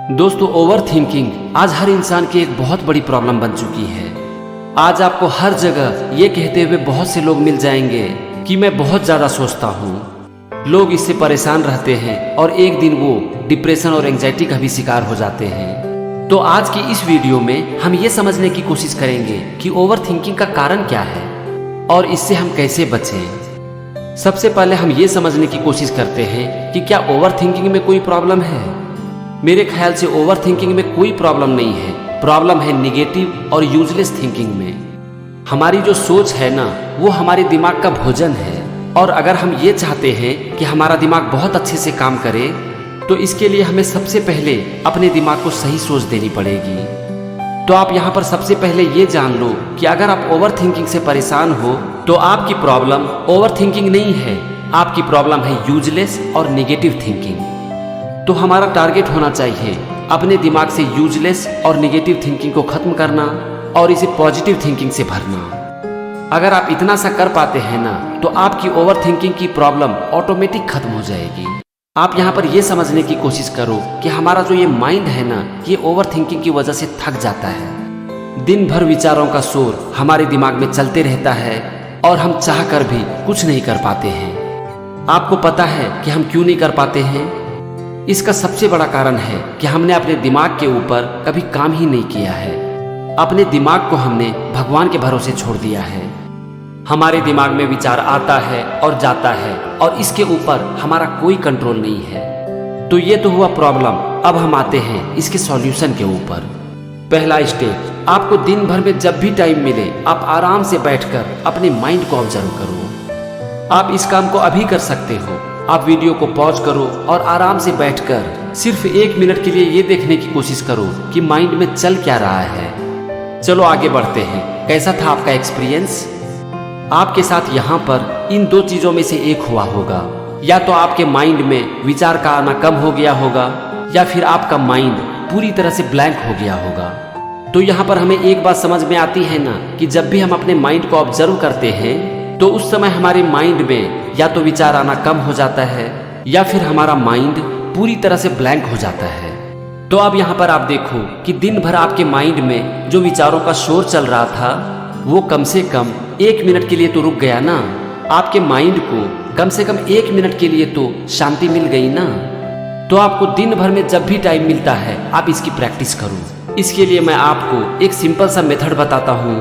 दोस्तों, over thinking आज हर इंसान की एक बहुत बड़ी प्रॉब्लम बन चुकी है। आज आपको हर जगह ये कहते हुए बहुत से लोग मिल जाएंगे कि मैं बहुत ज़्यादा सोचता हूँ। लोग इससे परेशान रहते हैं और एक दिन वो डिप्रेशन और एंजाइटी का भी शिकार हो जाते हैं। तो आज की इस वीडियो में हम ये समझने की कोशिश करेंगे कि ओवर थिंकिंग का कारण क्या है और इससे हम कैसे बचें। सबसे पहले हम ये समझने की कोशिश करते हैं कि क्या ओवर थिंकिंग में कोई प्रॉब्लम है। मेरे ख्याल से ओवर थिंकिंग में कोई प्रॉब्लम नहीं है। प्रॉब्लम है निगेटिव और यूजलेस थिंकिंग में। हमारी जो सोच है ना, वो हमारे दिमाग का भोजन है, और अगर हम ये चाहते हैं कि हमारा दिमाग बहुत अच्छे से काम करे तो इसके लिए हमें सबसे पहले अपने दिमाग को सही सोच देनी पड़ेगी। तो आप यहाँ पर सबसे पहले ये जान लो कि अगर आप ओवर थिंकिंग से परेशान हो तो आपकी प्रॉब्लम ओवर थिंकिंग नहीं है, आपकी प्रॉब्लम है यूजलेस और निगेटिव थिंकिंग। तो हमारा टारगेट होना चाहिए अपने दिमाग से यूजलेस और निगेटिव थिंकिंग को खत्म करना और इसे पॉजिटिव थिंकिंग से भरना। अगर आप इतना सा कर पाते हैं ना, तो आपकी ओवर थिंकिंग की प्रॉब्लम ऑटोमेटिक खत्म हो जाएगी। आप यहाँ पर ये समझने की कोशिश करो कि हमारा जो ये माइंड है ना, ये ओवर थिंकिंग की वजह से थक जाता है। दिन भर विचारों का शोर हमारे दिमाग में चलते रहता है और हम चाह कर भी कुछ नहीं कर पाते हैं। आपको पता है कि हम क्यों नहीं कर पाते हैं? इसका सबसे बड़ा कारण है कि हमने अपने दिमाग के ऊपर कभी काम ही नहीं किया है। अपने दिमाग को हमने भगवान के भरोसे छोड़ दिया है। हमारे दिमाग में विचार आता है और जाता है और इसके ऊपर हमारा कोई कंट्रोल नहीं है। तो ये तो हुआ प्रॉब्लम। अब हम आते हैं इसके सॉल्यूशन के ऊपर। पहला स्टेप, आपको दिन भर में जब भी टाइम मिले आप आराम से बैठकर अपने माइंड को ऑब्जर्व करो। आप इस काम को अभी कर सकते हो। आप वीडियो को पॉज करो और आराम से बैठकर सिर्फ 1 मिनट के लिए ये देखने की कोशिश करो कि माइंड में चल क्या रहा है। चलो आगे बढ़ते हैं। कैसा था आपका एक्सपीरियंस? आपके साथ यहाँ पर इन 2 चीज़ों में से एक हुआ होगा। या तो आपके माइंड में विचार का आना कम हो गया होगा या फिर आपका माइंड पूरी तरह से ब्लैंक हो गया होगा। तो यहाँ पर हमें एक बात समझ में आती है ना कि जब भी हम अपने माइंड को ऑब्जर्व करते हैं तो उस समय हमारे माइंड में या तो विचार आना कम हो जाता है या फिर हमारा माइंड पूरी तरह से ब्लैंक हो जाता है। तो अब यहाँ पर आप देखो कि दिन भर आपके माइंड में जो विचारों का शोर चल रहा था वो कम से कम 1 मिनट के लिए तो रुक गया ना। आपके माइंड को कम से कम 1 मिनट के लिए तो शांति मिल गई ना। तो आपको दिन भर में जब भी टाइम मिलता है आप इसकी प्रैक्टिस करो। इसके लिए मैं आपको एक सिंपल सा मेथड बताता हूँ।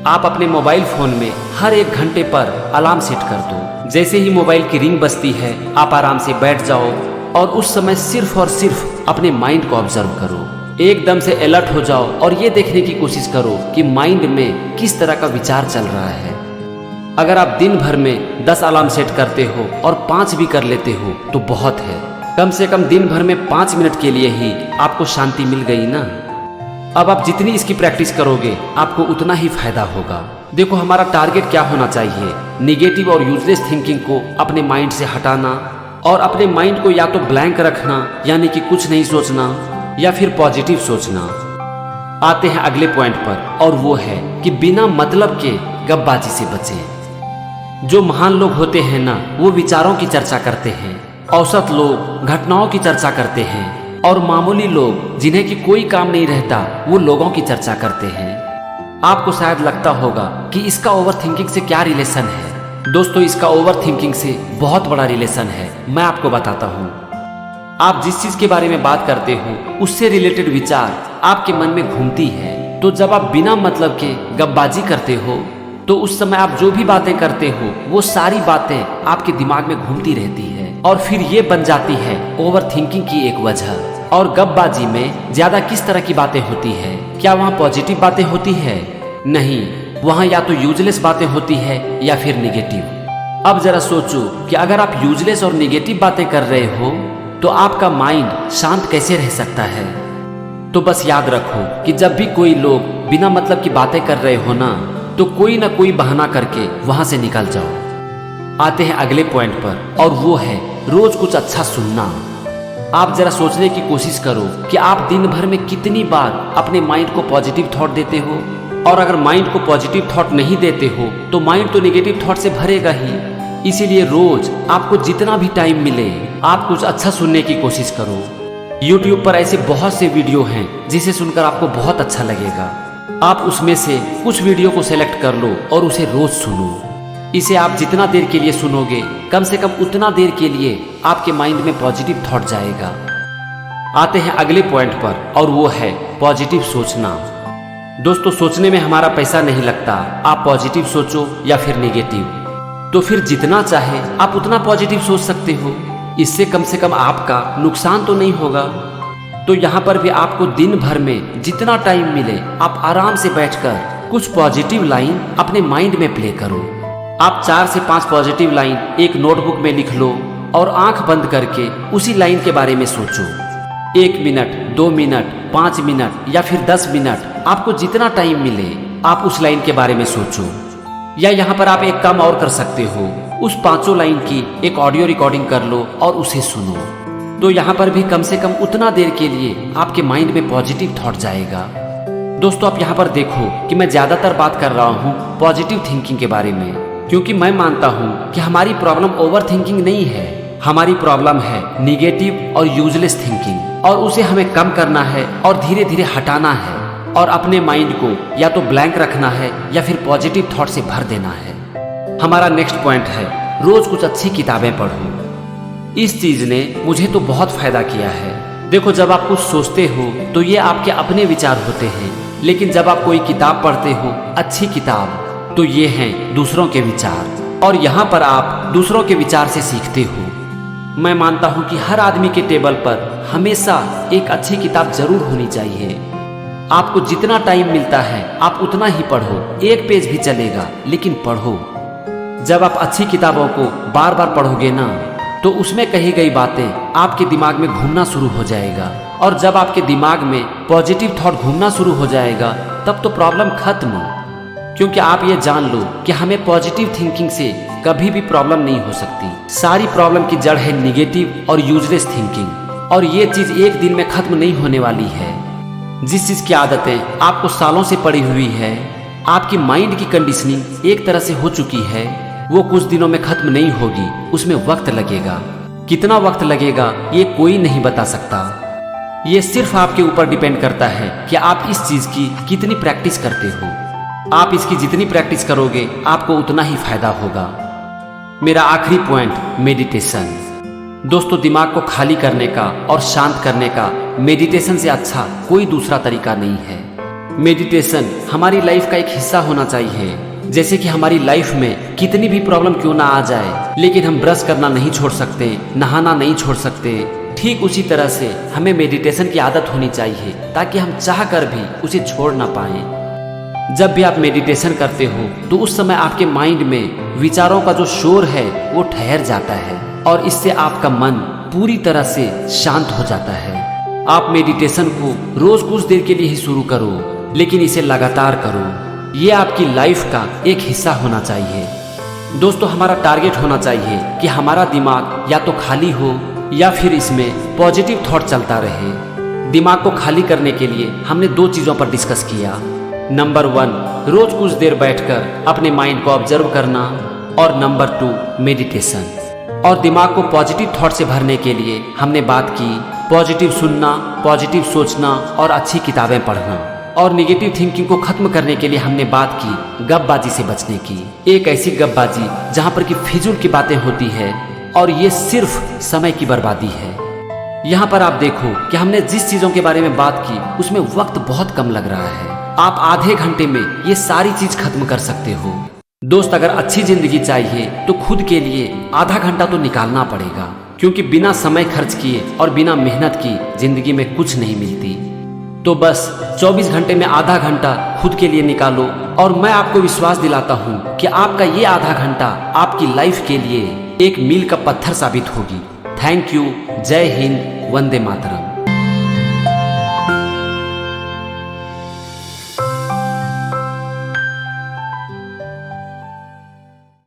आप अपने मोबाइल फोन में हर 1 घंटे पर अलार्म सेट कर दो। जैसे ही मोबाइल की रिंग बजती है आप आराम से बैठ जाओ और उस समय सिर्फ और सिर्फ अपने माइंड को ऑब्जर्व करो। एकदम से अलर्ट हो जाओ और ये देखने की कोशिश करो कि माइंड में किस तरह का विचार चल रहा है। अगर आप दिन भर में 10 अलार्म सेट करते हो और 5 भी कर लेते हो तो बहुत है। कम से कम दिन भर में 5 मिनट के लिए ही आपको शांति मिल गई ना। अब आप जितनी इसकी प्रैक्टिस करोगे आपको उतना ही फायदा होगा। देखो, हमारा टारगेट क्या होना चाहिए? निगेटिव और यूजलेस थिंकिंग को अपने माइंड से हटाना और अपने माइंड को या तो ब्लैंक रखना यानी कि कुछ नहीं सोचना या फिर पॉजिटिव सोचना। आते हैं अगले पॉइंट पर, और वो है कि बिना मतलब के गपबाजी से बचें। जो महान लोग होते हैं ना, वो विचारों की चर्चा करते हैं। औसत लोग घटनाओं की चर्चा करते हैं और मामूली लोग जिन्हें कि कोई काम नहीं रहता वो लोगों की चर्चा करते हैं। आपको शायद लगता होगा कि इसका ओवर थिंकिंग से क्या रिलेशन है। दोस्तों, इसका ओवर थिंकिंग से बहुत बड़ा रिलेशन है। मैं आपको बताता हूँ। आप जिस चीज के बारे में बात करते हो उससे रिलेटेड विचार आपके मन में घूमती है। तो जब आप बिना मतलब के गपबाजी करते हो तो उस समय आप जो भी बातें करते हो वो सारी बातें आपके दिमाग में घूमती रहती है और फिर ये बन जाती है ओवर थिंकिंग की एक वजह। और गपबाजी में ज्यादा किस तरह की बातें होती है? क्या वहाँ पॉजिटिव बातें होती है? नहीं, वहाँ या तो यूजलेस बातें होती है या फिर निगेटिव। अब जरा सोचो कि अगर आप यूजलेस और निगेटिव बातें कर रहे हो तो आपका माइंड शांत कैसे रह सकता है? तो बस याद रखो कि जब भी कोई लोग बिना मतलब की बातें कर रहे हो ना, तो कोई ना कोई बहाना करके वहां से निकल जाओ। आते हैं अगले पॉइंट पर, और वो है रोज कुछ अच्छा सुनना। आप जरा सोचने की कोशिश करो कि आप दिन भर में कितनी बार अपने माइंड को पॉजिटिव थॉट देते हो। और अगर माइंड को पॉजिटिव थॉट नहीं देते हो तो माइंड तो नेगेटिव थॉट से भरेगा ही। इसीलिए रोज आपको जितना भी टाइम मिले आप कुछ अच्छा सुनने की कोशिश करो। YouTube पर ऐसे बहुत से वीडियो हैं जिसे सुनकर आपको बहुत अच्छा लगेगा। आप उसमें से कुछ वीडियो को सेलेक्ट कर लो और उसे रोज सुनो। इसे आप जितना देर के लिए सुनोगे, कम से कम उतना देर के लिए आपके माइंड में पॉजिटिव थॉट जाएगा। आते हैं अगले पॉइंट पर, और वो है पॉजिटिव सोचना। दोस्तों, सोचने में हमारा पैसा नहीं लगता। आप पॉजिटिव सोचो या फिर नेगेटिव, तो फिर जितना चाहे आप उतना पॉजिटिव सोच सकते हो। इससे कम से कम आपका नुकसान तो नहीं होगा। तो यहाँ पर भी आपको दिन भर में जितना टाइम मिले, आप आराम से बैठकर कुछ पॉजिटिव लाइन अपने माइंड में प्ले करो। आप 4 से 5 पॉजिटिव लाइन एक नोटबुक में लिख लो और आंख बंद करके उसी लाइन के बारे में सोचो। 1 मिनट, 2 मिनट, 5 मिनट या फिर 10 मिनट, आपको जितना टाइम मिले आप उस लाइन के बारे में सोचो। या यहाँ पर आप एक काम और कर सकते हो, उस 5 लाइन की एक ऑडियो रिकॉर्डिंग कर लो और उसे सुनो। तो यहाँ पर भी कम से कम उतना देर के लिए आपके माइंड में पॉजिटिव थॉट जाएगा। दोस्तों, आप यहाँ पर देखो कि मैं ज्यादातर बात कर रहा हूँ पॉजिटिव थिंकिंग के बारे में, क्योंकि मैं मानता हूँ कि हमारी प्रॉब्लम ओवर थिंकिंग नहीं है। हमारी प्रॉब्लम है निगेटिव और यूजलेस थिंकिंग, और उसे हमें कम करना है और धीरे धीरे हटाना है, और अपने माइंड को या तो ब्लैंक रखना है या फिर पॉजिटिव थॉट से भर देना है। हमारा नेक्स्ट पॉइंट है रोज कुछ अच्छी किताबें पढ़ो। इस चीज ने मुझे तो बहुत फायदा किया है। देखो, जब आप कुछ सोचते हो तो ये आपके अपने विचार होते हैं, लेकिन जब आप कोई किताब पढ़ते हो, अच्छी किताब, तो ये हैं दूसरों के विचार, और यहाँ पर आप दूसरों के विचार से सीखते हो। मैं मानता हूँ कि हर आदमी के टेबल पर हमेशा एक अच्छी किताब जरूर होनी चाहिए। आपको जितना टाइम मिलता है आप उतना ही पढ़ो, 1 पेज भी चलेगा, लेकिन पढ़ो। जब आप अच्छी किताबों को बार बार पढ़ोगे ना, तो उसमें कही गई बातें आपके दिमाग में घूमना शुरू हो जाएगा, और जब आपके दिमाग में पॉजिटिव थॉट घूमना शुरू हो जाएगा, तब तो प्रॉब्लम खत्म। क्योंकि आप ये जान लो कि हमें पॉजिटिव थिंकिंग से कभी भी प्रॉब्लम नहीं हो सकती। सारी प्रॉब्लम की जड़ है निगेटिव और यूजलेस थिंकिंग, और ये चीज एक दिन में खत्म नहीं होने वाली है। जिस चीज की आदतें आपको सालों से पड़ी हुई है, आपकी माइंड की कंडीशनिंग एक तरह से हो चुकी है, वो कुछ दिनों में खत्म नहीं होगी। उसमें वक्त लगेगा। कितना वक्त लगेगा ये कोई नहीं बता सकता। ये सिर्फ आपके ऊपर डिपेंड करता है कि आप इस चीज की कितनी प्रैक्टिस करते हो। आप इसकी जितनी प्रैक्टिस करोगे आपको उतना ही फायदा होगा। मेरा आखिरी पॉइंट, मेडिटेशन। दोस्तों, दिमाग को खाली करने का और शांत करने का मेडिटेशन से अच्छा कोई दूसरा तरीका नहीं है। मेडिटेशन हमारी लाइफ का एक हिस्सा होना चाहिए। जैसे कि हमारी लाइफ में कितनी भी प्रॉब्लम क्यों ना आ जाए, लेकिन हम ब्रश करना नहीं छोड़ सकते, नहाना नहीं छोड़ सकते, ठीक उसी तरह से हमें मेडिटेशन की आदत होनी चाहिए, ताकि हम चाह कर भी उसे छोड़ ना पाए। जब भी आप मेडिटेशन करते हो तो उस समय आपके माइंड में विचारों का जो शोर है वो ठहर जाता है, और इससे आपका मन पूरी तरह से शांत हो जाता है। आप मेडिटेशन को रोज कुछ देर के लिए ही शुरू करो, लेकिन इसे लगातार करो। ये आपकी लाइफ का एक हिस्सा होना चाहिए। दोस्तों, हमारा टारगेट होना चाहिए कि हमारा दिमाग या तो खाली हो या फिर इसमें पॉजिटिव थॉट चलता रहे। दिमाग को खाली करने के लिए हमने 2 चीजों पर डिस्कस किया। नंबर 1, रोज कुछ देर बैठकर अपने माइंड को ऑब्जर्व करना, और नंबर 2, मेडिटेशन। और दिमाग को पॉजिटिव थॉट से भरने के लिए हमने बात की पॉजिटिव सुनना, पॉजिटिव सोचना और अच्छी किताबें पढ़ना। और निगेटिव थिंकिंग को खत्म करने के लिए हमने बात की गपबाजी से बचने की। एक ऐसी गपबाजी जहाँ पर कि फिजूल की बातें होती है, और ये सिर्फ समय की बर्बादी है। यहाँ पर आप देखो कि हमने जिस चीजों के बारे में बात की उसमें वक्त बहुत कम लग रहा है। आप आधे घंटे में ये सारी चीज खत्म कर सकते हो। दोस्त, अगर अच्छी जिंदगी चाहिए तो खुद के लिए आधा घंटा तो निकालना पड़ेगा, क्योंकि बिना समय खर्च किए और बिना मेहनत की जिंदगी में कुछ नहीं मिलती। तो बस 24 घंटे में आधा घंटा खुद के लिए निकालो, और मैं आपको विश्वास दिलाता हूँ कि आपका ये आधा घंटा आपकी लाइफ के लिए एक मील का पत्थर साबित होगी। Thank you. जय हिंद। वंदे मातरम।